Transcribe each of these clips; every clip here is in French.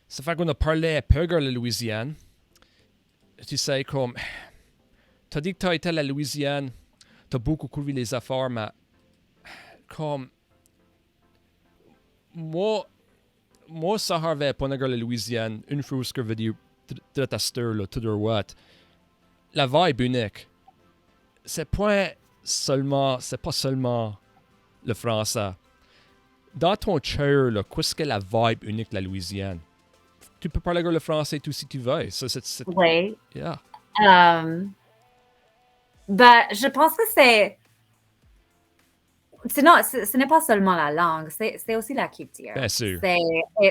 Ça fait qu'on a parlé un peu de la Louisiane. Tu sais, comme, t'as dit que t'as été à la Louisiane, t'as beaucoup couvert les affaires, mais comme, moi, moi, ça avait pas de la Louisiane, une fois ce que veut dire, de ta stir, là, tout de what. La vibe unique. C'est pas seulement le français. Dans ton chair, là, qu'est-ce que la vibe unique de la Louisiane? Tu peux parler le français tout si tu veux. Ça, Oui. yeah. Euh, je pense que non, ce n'est pas seulement la langue, c'est aussi la culture. Bien sûr.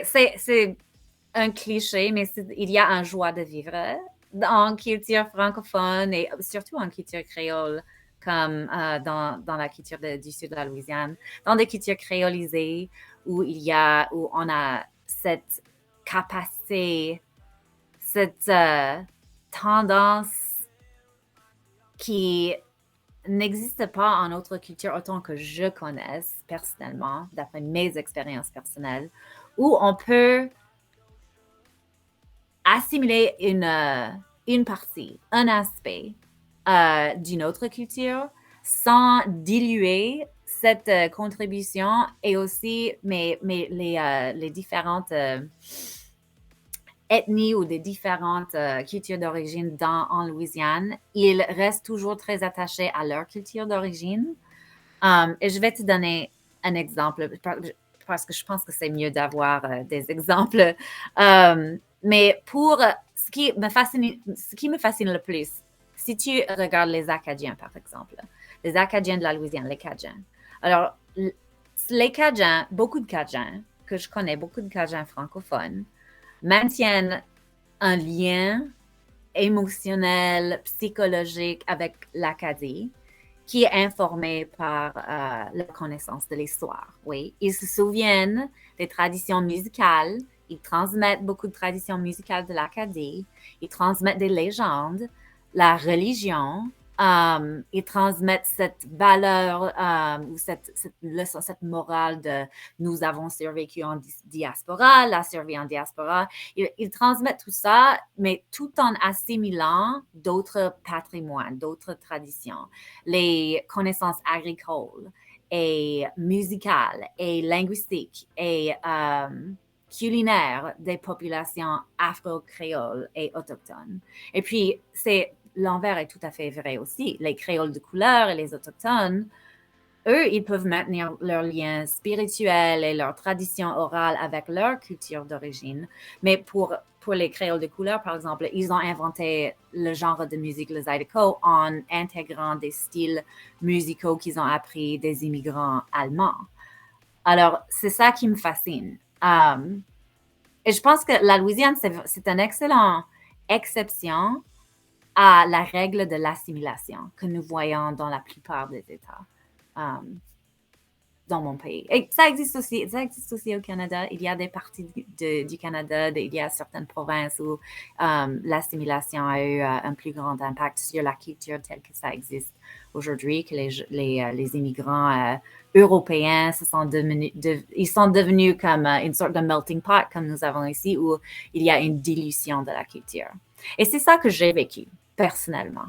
C'est un cliché, mais il y a un joie de vivre en culture francophone et surtout en culture créole, comme dans la culture du sud de la Louisiane, dans des cultures créolisées où on a cette capacité, cette tendance qui n'existe pas en autre culture autant que je connaisse personnellement, d'après mes expériences personnelles, où on peut assimiler une partie, un aspect d'une autre culture sans diluer cette contribution et aussi les différentes ethnies ou des différentes cultures d'origine en Louisiane. Ils restent toujours très attachés à leur culture d'origine. Et je vais te donner un exemple parce que je pense que c'est mieux d'avoir des exemples. Mais pour ce qui me fascine le plus, si tu regardes les Acadiens, par exemple, les Acadiens de la Louisiane, les Cajuns. Alors, les Cajuns, beaucoup de Cajuns que je connais, beaucoup de Cajuns francophones, maintiennent un lien émotionnel, psychologique avec l'Acadie qui est informé par la connaissance de l'histoire. Oui, ils se souviennent des traditions musicales, ils transmettent beaucoup de traditions musicales de l'Acadie, ils transmettent des légendes, la religion, ils transmettent cette valeur ou cette leçon, cette morale de nous avons survécu en diaspora, la survie en diaspora. Ils transmettent tout ça, mais tout en assimilant d'autres patrimoines, d'autres traditions, les connaissances agricoles et musicales et linguistiques et culinaires des populations afro-créoles et autochtones. Et puis, l'envers est tout à fait vrai aussi. Les créoles de couleur et les autochtones, eux, ils peuvent maintenir leur lien spirituel et leur tradition orale avec leur culture d'origine. Mais pour les créoles de couleur, par exemple, ils ont inventé le genre de musique, le zydeco, en intégrant des styles musicaux qu'ils ont appris des immigrants allemands. Alors, c'est ça qui me fascine. Et je pense que la Louisiane, c'est une excellente exception à la règle de l'assimilation que nous voyons dans la plupart des États dans mon pays. Et ça existe aussi au Canada. Il y a des parties du Canada, il y a certaines provinces où l'assimilation a eu un plus grand impact sur la culture telle que ça existe aujourd'hui, que les immigrants européens ils sont devenus comme une sorte de melting pot, comme nous avons ici, où il y a une dilution de la culture. Et c'est ça que j'ai vécu personnellement.